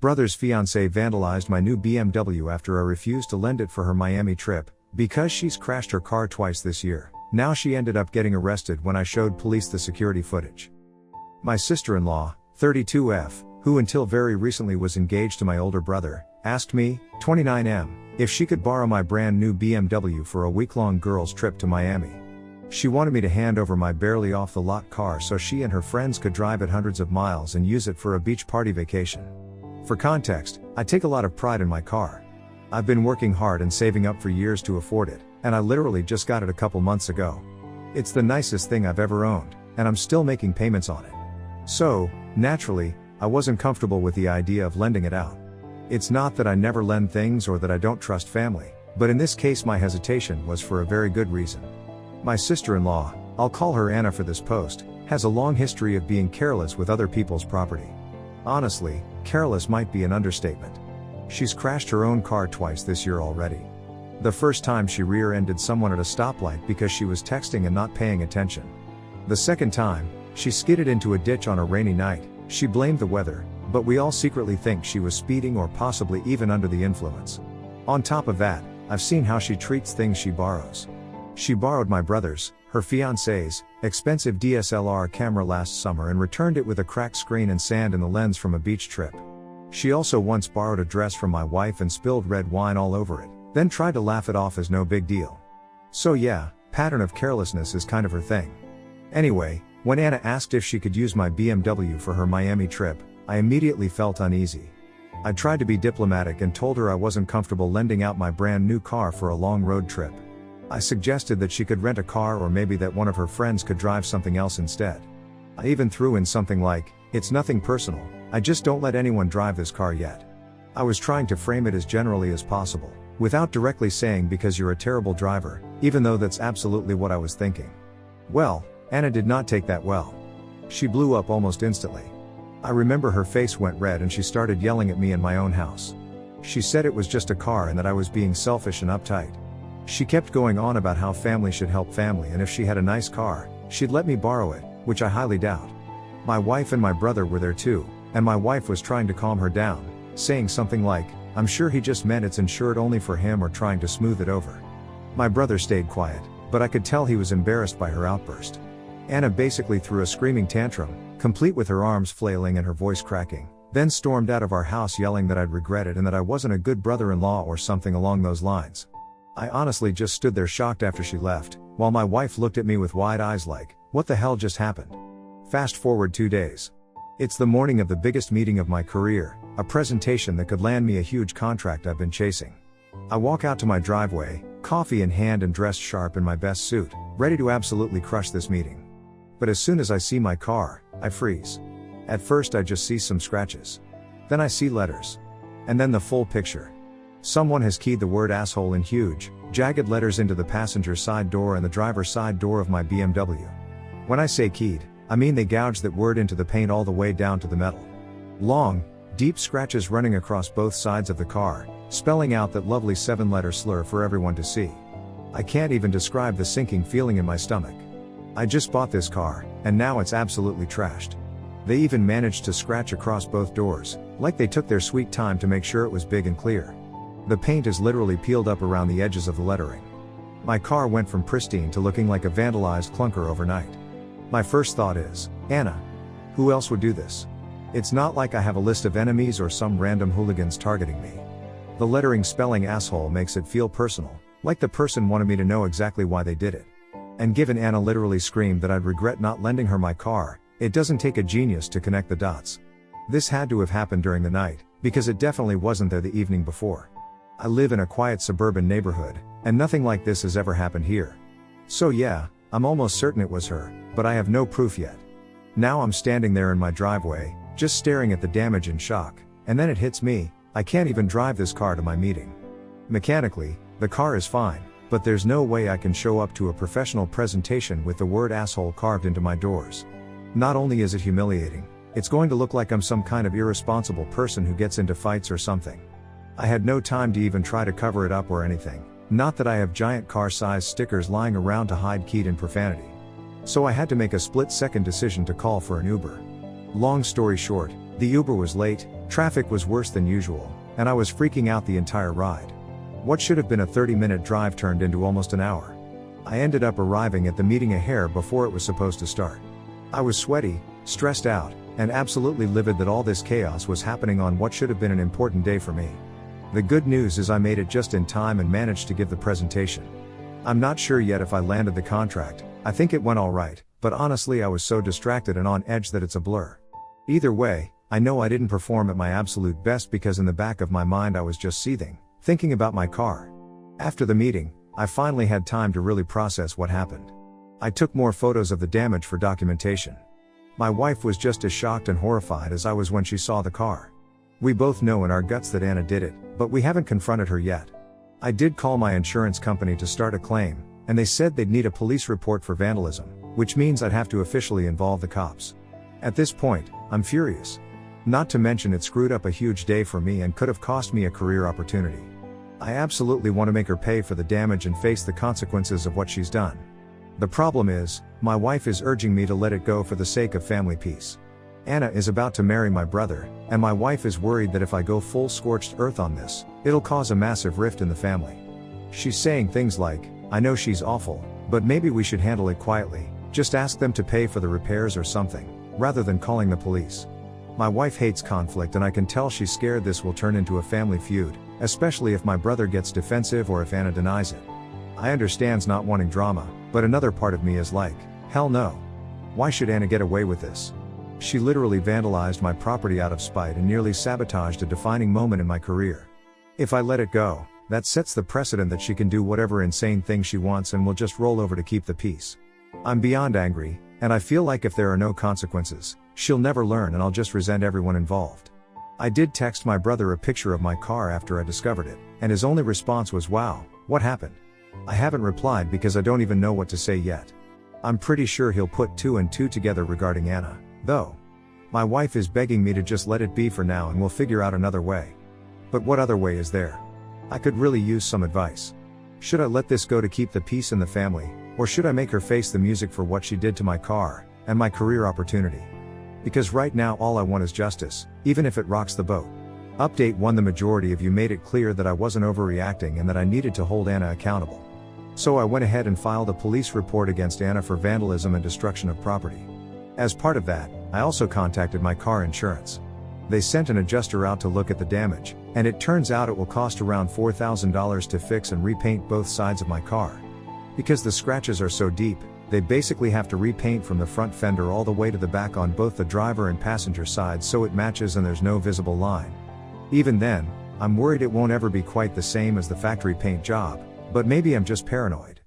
Brother's fiancée vandalized my new BMW after I refused to lend it for her Miami trip, because she's crashed her car twice this year. Now she ended up getting arrested when I showed police the security footage. My sister-in-law, 32F, who until very recently was engaged to my older brother, asked me, 29M, if she could borrow my brand new BMW for a week-long girls' trip to Miami. She wanted me to hand over my barely off-the-lot car so she and her friends could drive it hundreds of miles and use it for a beach party vacation. For context, I take a lot of pride in my car. I've been working hard and saving up for years to afford it, and I literally just got it a couple months ago. It's the nicest thing I've ever owned, and I'm still making payments on it. So, naturally, I wasn't comfortable with the idea of lending it out. It's not that I never lend things or that I don't trust family, but in this case my hesitation was for a very good reason. My sister-in-law, I'll call her Anna for this post, has a long history of being careless with other people's property. Honestly, careless might be an understatement. She's crashed her own car twice this year already. The first time she rear-ended someone at a stoplight because she was texting and not paying attention. The second time, she skidded into a ditch on a rainy night. She blamed the weather, but we all secretly think she was speeding or possibly even under the influence. On top of that, I've seen how she treats things she borrows. She borrowed my brother's, her fiancée's, expensive DSLR camera last summer and returned it with a cracked screen and sand in the lens from a beach trip. She also once borrowed a dress from my wife and spilled red wine all over it, then tried to laugh it off as no big deal. So yeah, pattern of carelessness is kind of her thing. Anyway, when Anna asked if she could use my BMW for her Miami trip, I immediately felt uneasy. I tried to be diplomatic and told her I wasn't comfortable lending out my brand new car for a long road trip. I suggested that she could rent a car or maybe that one of her friends could drive something else instead. I even threw in something like, "It's nothing personal, I just don't let anyone drive this car yet." I was trying to frame it as generally as possible, without directly saying because you're a terrible driver, even though that's absolutely what I was thinking. Well, Anna did not take that well. She blew up almost instantly. I remember her face went red and she started yelling at me in my own house. She said it was just a car and that I was being selfish and uptight. She kept going on about how family should help family and if she had a nice car, she'd let me borrow it, which I highly doubt. My wife and my brother were there too, and my wife was trying to calm her down, saying something like, "I'm sure he just meant it's insured only for him," or trying to smooth it over. My brother stayed quiet, but I could tell he was embarrassed by her outburst. Anna basically threw a screaming tantrum, complete with her arms flailing and her voice cracking, then stormed out of our house yelling that I'd regret it and that I wasn't a good brother-in-law or something along those lines. I honestly just stood there shocked after she left, while my wife looked at me with wide eyes like, what the hell just happened? Fast forward 2 days. It's the morning of the biggest meeting of my career, a presentation that could land me a huge contract I've been chasing. I walk out to my driveway, coffee in hand and dressed sharp in my best suit, ready to absolutely crush this meeting. But as soon as I see my car, I freeze. At first I just see some scratches. Then I see letters. And then the full picture. Someone has keyed the word asshole in huge, jagged letters into the passenger side door and the driver's side door of my BMW. When I say keyed, I mean they gouged that word into the paint all the way down to the metal. Long, deep scratches running across both sides of the car, spelling out that lovely 7-letter slur for everyone to see. I can't even describe the sinking feeling in my stomach. I just bought this car, and now it's absolutely trashed. They even managed to scratch across both doors, like they took their sweet time to make sure it was big and clear. The paint is literally peeled up around the edges of the lettering. My car went from pristine to looking like a vandalized clunker overnight. My first thought is, Anna. Who else would do this? It's not like I have a list of enemies or some random hooligans targeting me. The lettering spelling asshole makes it feel personal, like the person wanted me to know exactly why they did it. And given Anna literally screamed that I'd regret not lending her my car, it doesn't take a genius to connect the dots. This had to have happened during the night, because it definitely wasn't there the evening before. I live in a quiet suburban neighborhood, and nothing like this has ever happened here. So yeah, I'm almost certain it was her, but I have no proof yet. Now I'm standing there in my driveway, just staring at the damage in shock, and then it hits me, I can't even drive this car to my meeting. Mechanically, the car is fine, but there's no way I can show up to a professional presentation with the word asshole carved into my doors. Not only is it humiliating, it's going to look like I'm some kind of irresponsible person who gets into fights or something. I had no time to even try to cover it up or anything, not that I have giant car-sized stickers lying around to hide keyed in profanity. So I had to make a split-second decision to call for an Uber. Long story short, the Uber was late, Traffic was worse than usual, and I was freaking out the entire ride. What should have been a 30-minute drive turned into almost an hour. I ended up arriving at the meeting a hair before it was supposed to start. I was sweaty, stressed out, and absolutely livid that all this chaos was happening on what should have been an important day for me. The good news is I made it just in time and managed to give the presentation. I'm not sure yet if I landed the contract. I think it went alright, but honestly I was so distracted and on edge that it's a blur. Either way, I know I didn't perform at my absolute best because in the back of my mind I was just seething, thinking about my car. After the meeting, I finally had time to really process what happened. I took more photos of the damage for documentation. My wife was just as shocked and horrified as I was when she saw the car. We both know in our guts that Anna did it, but we haven't confronted her yet. I did call my insurance company to start a claim, and they said they'd need a police report for vandalism, which means I'd have to officially involve the cops. At this point, I'm furious. Not to mention it screwed up a huge day for me and could have cost me a career opportunity. I absolutely want to make her pay for the damage and face the consequences of what she's done. The problem is, my wife is urging me to let it go for the sake of family peace. Anna is about to marry my brother, and my wife is worried that if I go full scorched earth on this, it'll cause a massive rift in the family. She's saying things like, I know she's awful, but maybe we should handle it quietly, just ask them to pay for the repairs or something, rather than calling the police. My wife hates conflict and I can tell she's scared this will turn into a family feud, especially if my brother gets defensive or if Anna denies it. I understands not wanting drama, but another part of me is like, hell no. Why should Anna get away with this? She literally vandalized my property out of spite and nearly sabotaged a defining moment in my career. If I let it go, that sets the precedent that she can do whatever insane thing she wants and will just roll over to keep the peace. I'm beyond angry, and I feel like if there are no consequences, she'll never learn and I'll just resent everyone involved. I did text my brother a picture of my car after I discovered it, and his only response was, wow, what happened? I haven't replied because I don't even know what to say yet. I'm pretty sure he'll put 2 and 2 together regarding Anna, though. My wife is begging me to just let it be for now and we'll figure out another way. But what other way is there? I could really use some advice. Should I let this go to keep the peace in the family, or should I make her face the music for what she did to my car, and my career opportunity? Because right now all I want is justice, even if it rocks the boat. Update 1: the majority of you made it clear that I wasn't overreacting and that I needed to hold Anna accountable. So I went ahead and filed a police report against Anna for vandalism and destruction of property. As part of that, I also contacted my car insurance. They sent an adjuster out to look at the damage, and it turns out it will cost around $4,000 to fix and repaint both sides of my car. Because the scratches are so deep, they basically have to repaint from the front fender all the way to the back on both the driver and passenger sides so it matches and there's no visible line. Even then, I'm worried it won't ever be quite the same as the factory paint job, but maybe I'm just paranoid.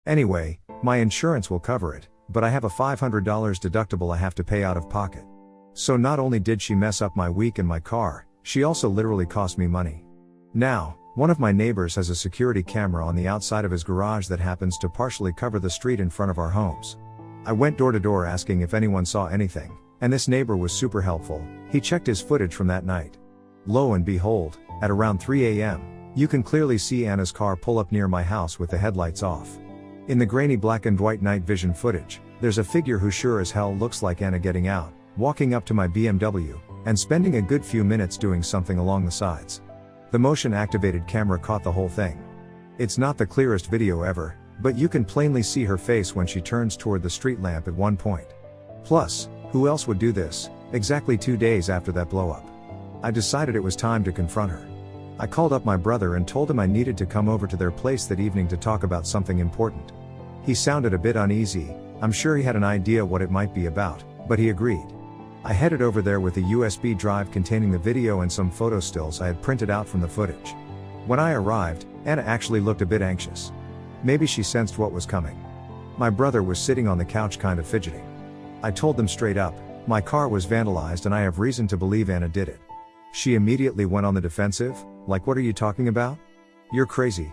Anyway, my insurance will cover it, but I have a $500 deductible I have to pay out of pocket. So not only did she mess up my week and my car, she also literally cost me money. Now, one of my neighbors has a security camera on the outside of his garage that happens to partially cover the street in front of our homes. I went door to door asking if anyone saw anything, and this neighbor was super helpful. He checked his footage from that night. Lo and behold, at around 3 a.m., you can clearly see Anna's car pull up near my house with the headlights off. In the grainy black and white night vision footage, there's a figure who sure as hell looks like Anna getting out, walking up to my BMW, and spending a good few minutes doing something along the sides. The motion-activated camera caught the whole thing. It's not the clearest video ever, but you can plainly see her face when she turns toward the street lamp at one point. Plus, who else would do this, exactly 2 days after that blow-up? I decided it was time to confront her. I called up my brother and told him I needed to come over to their place that evening to talk about something important. He sounded a bit uneasy. I'm sure he had an idea what it might be about, but he agreed. I headed over there with a USB drive containing the video and some photo stills I had printed out from the footage. When I arrived, Anna actually looked a bit anxious. Maybe she sensed what was coming. My brother was sitting on the couch kind of fidgeting. I told them straight up, my car was vandalized and I have reason to believe Anna did it. She immediately went on the defensive, like, what are you talking about? You're crazy.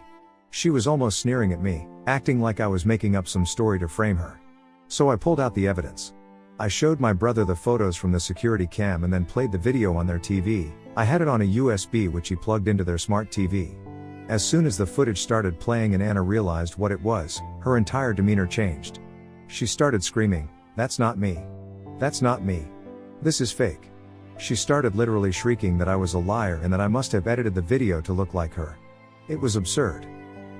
She was almost sneering at me, acting like I was making up some story to frame her. So I pulled out the evidence. I showed my brother the photos from the security cam and then played the video on their TV. I had it on a USB which he plugged into their smart TV. As soon as the footage started playing and Anna realized what it was, her entire demeanor changed. She started screaming, "That's not me. That's not me. This is fake. She started literally shrieking that I was a liar and that I must have edited the video to look like her. It was absurd.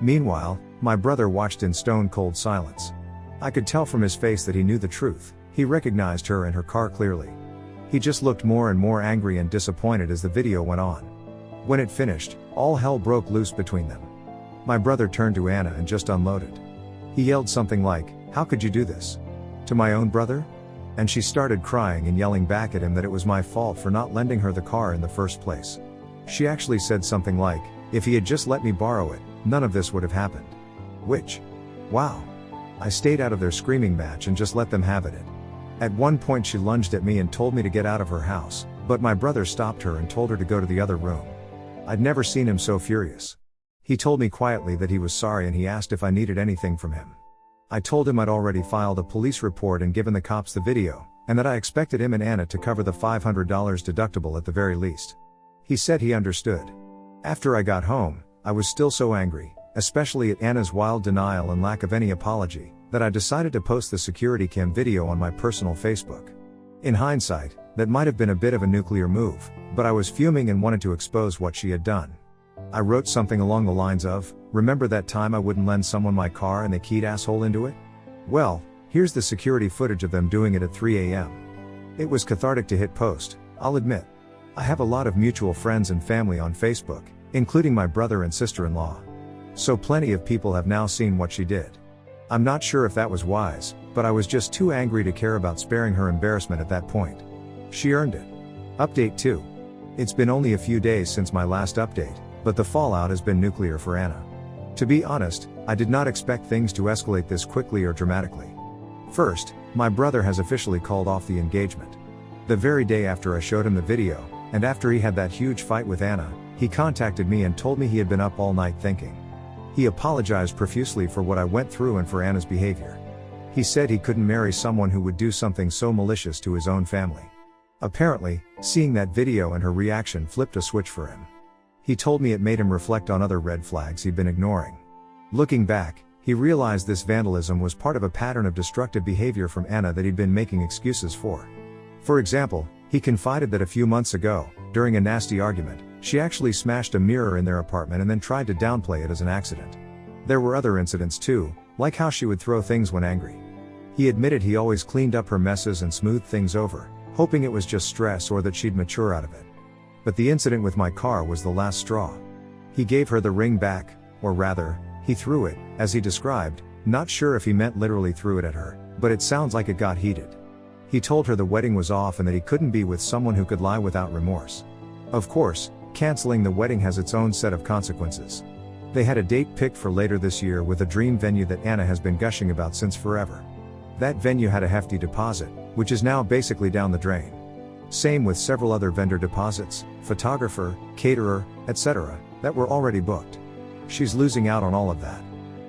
Meanwhile, my brother watched in stone-cold silence. I could tell from his face that he knew the truth. He recognized her and her car clearly. He just looked more and more angry and disappointed as the video went on. When it finished, all hell broke loose between them. My brother turned to Anna and just unloaded. He yelled something like, "How could you do this? To my own brother?" And she started crying and yelling back at him that it was my fault for not lending her the car in the first place. She actually said something like, "If he had just let me borrow it, none of this would have happened." Which, wow. I stayed out of their screaming match and just let them have it. At one point she lunged at me and told me to get out of her house, but my brother stopped her and told her to go to the other room. I'd never seen him so furious. He told me quietly that he was sorry and he asked if I needed anything from him. I told him I'd already filed a police report and given the cops the video, and that I expected him and Anna to cover the $500 deductible at the very least. He said he understood. After I got home, I was still so angry, especially at Anna's wild denial and lack of any apology, that I decided to post the security cam video on my personal Facebook. In hindsight, that might have been a bit of a nuclear move, but I was fuming and wanted to expose what she had done. I wrote something along the lines of, "Remember that time I wouldn't lend someone my car and they keyed asshole into it? Well, here's the security footage of them doing it at 3 a.m. It was cathartic to hit post, I'll admit. I have a lot of mutual friends and family on Facebook, including my brother and sister-in-law. So plenty of people have now seen what she did. I'm not sure if that was wise, but I was just too angry to care about sparing her embarrassment at that point. She earned it." Update 2. It's been only a few days since my last update, but the fallout has been nuclear for Anna. To be honest, I did not expect things to escalate this quickly or dramatically. First, my brother has officially called off the engagement. The very day after I showed him the video, and after he had that huge fight with Anna, he contacted me and told me he had been up all night thinking. He apologized profusely for what I went through and for Anna's behavior. He said he couldn't marry someone who would do something so malicious to his own family. Apparently, seeing that video and her reaction flipped a switch for him. He told me it made him reflect on other red flags he'd been ignoring. Looking back, he realized this vandalism was part of a pattern of destructive behavior from Anna that he'd been making excuses for. For example, he confided that a few months ago, during a nasty argument, she actually smashed a mirror in their apartment and then tried to downplay it as an accident. There were other incidents too, like how she would throw things when angry. He admitted he always cleaned up her messes and smoothed things over, hoping it was just stress or that she'd mature out of it. But the incident with my car was the last straw. He gave her the ring back, or rather, he threw it, as he described, not sure if he meant literally threw it at her, but it sounds like it got heated. He told her the wedding was off and that he couldn't be with someone who could lie without remorse. Of course, canceling the wedding has its own set of consequences. They had a date picked for later this year with a dream venue that Anna has been gushing about since forever. That venue had a hefty deposit, which is now basically down the drain. Same with several other vendor deposits, photographer, caterer, etc., that were already booked. She's losing out on all of that.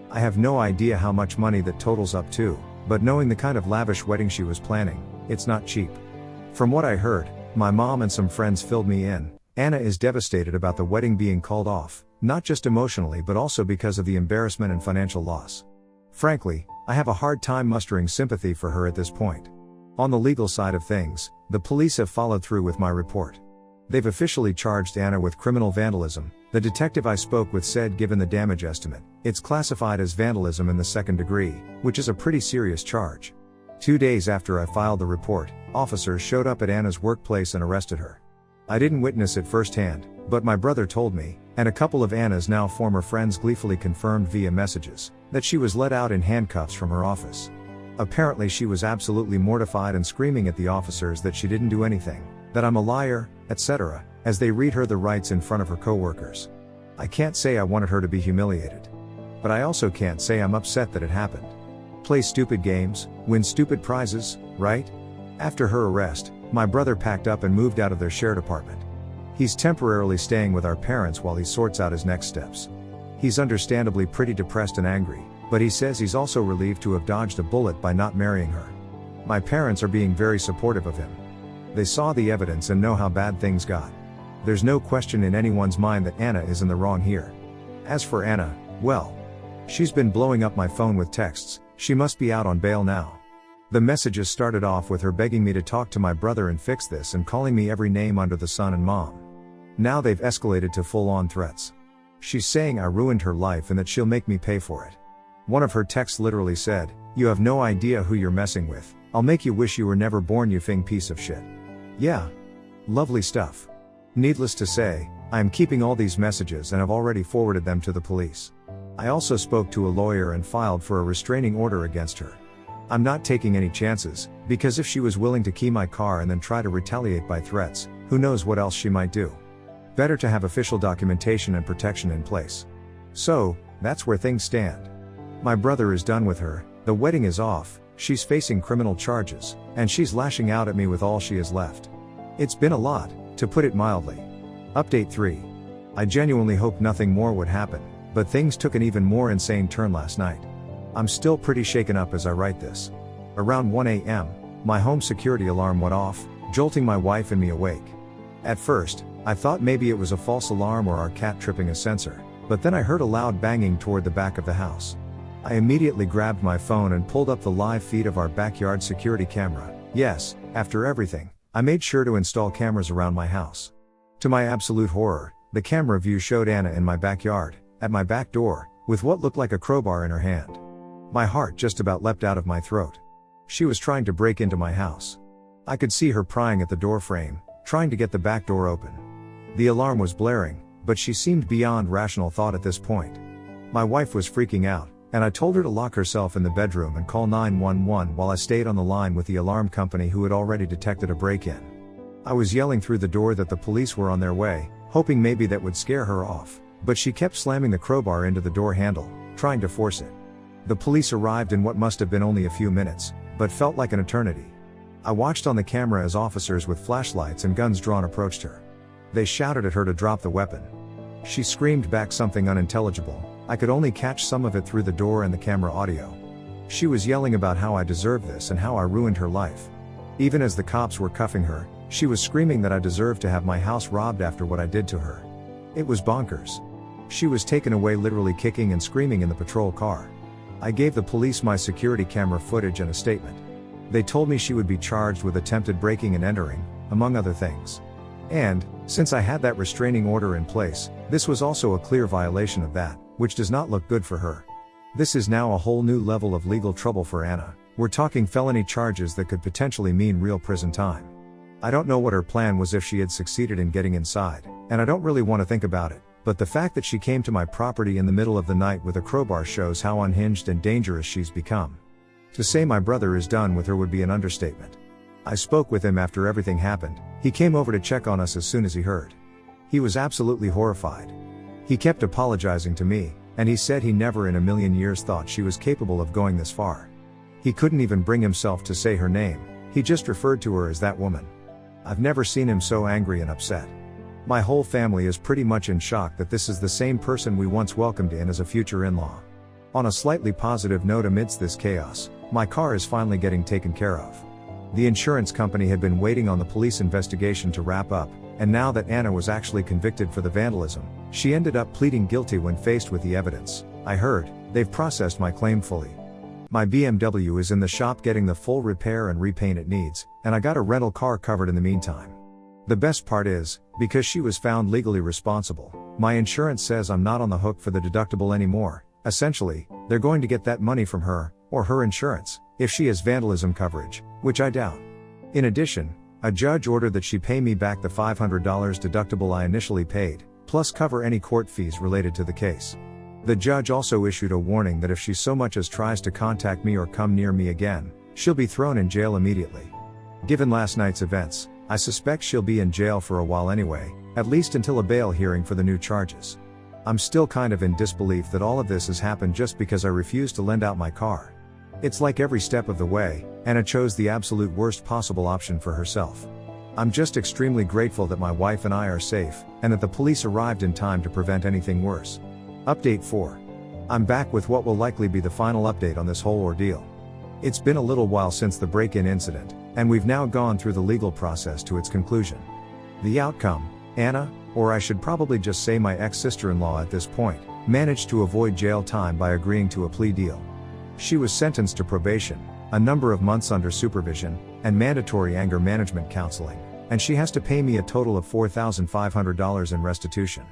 I have no idea how much money that totals up to, but knowing the kind of lavish wedding she was planning, it's not cheap. From what I heard, my mom and some friends filled me in. Anna is devastated about the wedding being called off, not just emotionally but also because of the embarrassment and financial loss. Frankly, I have a hard time mustering sympathy for her at this point. On the legal side of things, the police have followed through with my report. They've officially charged Anna with criminal vandalism. The detective I spoke with said given the damage estimate, it's classified as vandalism in the second degree, which is a pretty serious charge. 2 days after I filed the report, officers showed up at Anna's workplace and arrested her. I didn't witness it firsthand, but my brother told me, and a couple of Anna's now former friends gleefully confirmed via messages, that she was let out in handcuffs from her office. Apparently she was absolutely mortified and screaming at the officers that she didn't do anything, that I'm a liar, etc., as they read her the rights in front of her coworkers. I can't say I wanted her to be humiliated. But I also can't say I'm upset that it happened. Play stupid games, win stupid prizes, right? After her arrest, my brother packed up and moved out of their shared apartment. He's temporarily staying with our parents while he sorts out his next steps. He's understandably pretty depressed and angry, but he says he's also relieved to have dodged a bullet by not marrying her. My parents are being very supportive of him. They saw the evidence and know how bad things got. There's no question in anyone's mind that Anna is in the wrong here. As for Anna, well, she's been blowing up my phone with texts. She must be out on bail now. The messages started off with her begging me to talk to my brother and fix this and calling me every name under the sun and mom. Now they've escalated to full-on threats. She's saying I ruined her life and that she'll make me pay for it. One of her texts literally said, "You have no idea who you're messing with. I'll make you wish you were never born, you thing piece of shit." Yeah. Lovely stuff. Needless to say, I am keeping all these messages and have already forwarded them to the police. I also spoke to a lawyer and filed for a restraining order against her. I'm not taking any chances, because if she was willing to key my car and then try to retaliate by threats, who knows what else she might do. Better to have official documentation and protection in place. So, that's where things stand. My brother is done with her, the wedding is off, she's facing criminal charges, and she's lashing out at me with all she has left. It's been a lot, to put it mildly. Update 3. I genuinely hoped nothing more would happen, but things took an even more insane turn last night. I'm still pretty shaken up as I write this. Around 1 a.m., my home security alarm went off, jolting my wife and me awake. At first, I thought maybe it was a false alarm or our cat tripping a sensor, but then I heard a loud banging toward the back of the house. I immediately grabbed my phone and pulled up the live feed of our backyard security camera. Yes, after everything, I made sure to install cameras around my house. To my absolute horror, the camera view showed Anna in my backyard, at my back door, with what looked like a crowbar in her hand. My heart just about leapt out of my throat. She was trying to break into my house. I could see her prying at the door frame, trying to get the back door open. The alarm was blaring, but she seemed beyond rational thought at this point. My wife was freaking out, and I told her to lock herself in the bedroom and call 911 while I stayed on the line with the alarm company who had already detected a break-in. I was yelling through the door that the police were on their way, hoping maybe that would scare her off, but she kept slamming the crowbar into the door handle, trying to force it. The police arrived in what must have been only a few minutes, but felt like an eternity. I watched on the camera as officers with flashlights and guns drawn approached her. They shouted at her to drop the weapon. She screamed back something unintelligible. I could only catch some of it through the door and the camera audio. She was yelling about how I deserved this and how I ruined her life. Even as the cops were cuffing her, she was screaming that I deserved to have my house robbed after what I did to her. It was bonkers. She was taken away literally kicking and screaming in the patrol car. I gave the police my security camera footage and a statement. They told me she would be charged with attempted breaking and entering, among other things. And, since I had that restraining order in place, this was also a clear violation of that, which does not look good for her. This is now a whole new level of legal trouble for Anna. We're talking felony charges that could potentially mean real prison time. I don't know what her plan was if she had succeeded in getting inside, and I don't really want to think about it, but the fact that she came to my property in the middle of the night with a crowbar shows how unhinged and dangerous she's become. To say my brother is done with her would be an understatement. I spoke with him after everything happened. He came over to check on us as soon as he heard. He was absolutely horrified. He kept apologizing to me, and he said he never in a million years thought she was capable of going this far. He couldn't even bring himself to say her name, he just referred to her as that woman. I've never seen him so angry and upset. My whole family is pretty much in shock that this is the same person we once welcomed in as a future in-law. On a slightly positive note amidst this chaos, my car is finally getting taken care of. The insurance company had been waiting on the police investigation to wrap up, and now that Anna was actually convicted for the vandalism, she ended up pleading guilty when faced with the evidence. I heard, they've processed my claim fully. My BMW is in the shop getting the full repair and repaint it needs, and I got a rental car covered in the meantime. The best part is, because she was found legally responsible, my insurance says I'm not on the hook for the deductible anymore. Essentially, they're going to get that money from her, or her insurance, if she has vandalism coverage, which I doubt. In addition, a judge ordered that she pay me back the $500 deductible I initially paid, plus cover any court fees related to the case. The judge also issued a warning that if she so much as tries to contact me or come near me again, she'll be thrown in jail immediately. Given last night's events, I suspect she'll be in jail for a while anyway, at least until a bail hearing for the new charges. I'm still kind of in disbelief that all of this has happened just because I refused to lend out my car. It's like every step of the way, Anna chose the absolute worst possible option for herself. I'm just extremely grateful that my wife and I are safe, and that the police arrived in time to prevent anything worse. Update 4. I'm back with what will likely be the final update on this whole ordeal. It's been a little while since the break-in incident, and we've now gone through the legal process to its conclusion. The outcome, Anna, or I should probably just say my ex-sister-in-law at this point, managed to avoid jail time by agreeing to a plea deal. She was sentenced to probation, a number of months under supervision, and mandatory anger management counseling, and she has to pay me a total of $4,500 in restitution.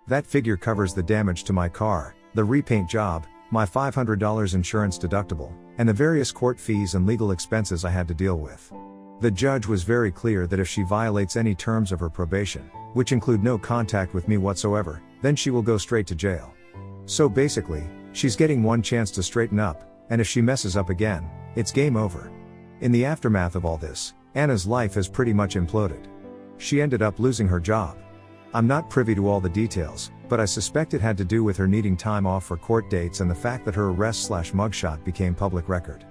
That figure covers the damage to my car, the repaint job, my $500 insurance deductible, and the various court fees and legal expenses I had to deal with. The judge was very clear that if she violates any terms of her probation, which include no contact with me whatsoever, then she will go straight to jail. So basically, she's getting one chance to straighten up, and if she messes up again, it's game over. In the aftermath of all this, Anna's life has pretty much imploded. She ended up losing her job. I'm not privy to all the details, but I suspect it had to do with her needing time off for court dates and the fact that her arrest/mugshot became public record.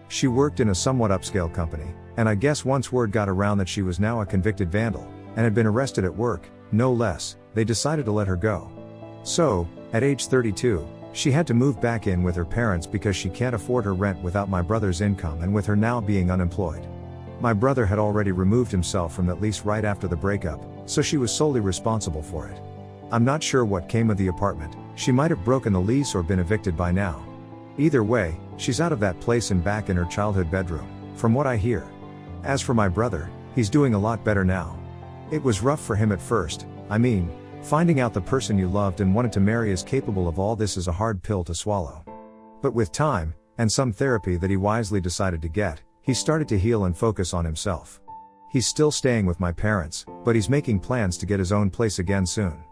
She worked in a somewhat upscale company, and I guess once word got around that she was now a convicted vandal, and had been arrested at work, no less, they decided to let her go. So, at age 32, she had to move back in with her parents because she can't afford her rent without my brother's income and with her now being unemployed. My brother had already removed himself from that lease right after the breakup, so she was solely responsible for it. I'm not sure what came of the apartment, she might have broken the lease or been evicted by now. Either way, she's out of that place and back in her childhood bedroom, from what I hear. As for my brother, he's doing a lot better now. It was rough for him at first, finding out the person you loved and wanted to marry is capable of all this is a hard pill to swallow. But with time, and some therapy that he wisely decided to get, he started to heal and focus on himself. He's still staying with my parents, but he's making plans to get his own place again soon.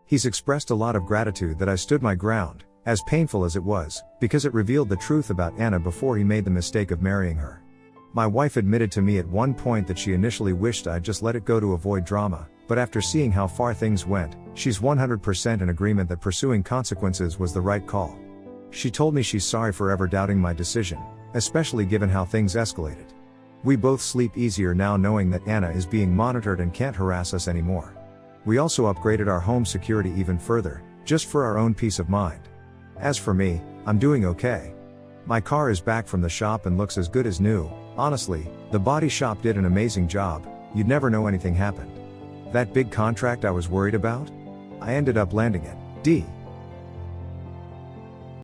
He's expressed a lot of gratitude that I stood my ground, as painful as it was, because it revealed the truth about Anna before he made the mistake of marrying her. My wife admitted to me at one point that she initially wished I'd just let it go to avoid drama, but after seeing how far things went, she's 100% in agreement that pursuing consequences was the right call. She told me she's sorry for ever doubting my decision, especially given how things escalated. We both sleep easier now knowing that Anna is being monitored and can't harass us anymore. We also upgraded our home security even further, just for our own peace of mind. As for me, I'm doing okay. My car is back from the shop and looks as good as new. Honestly, the body shop did an amazing job, you'd never know anything happened. That big contract I was worried about? I ended up landing it.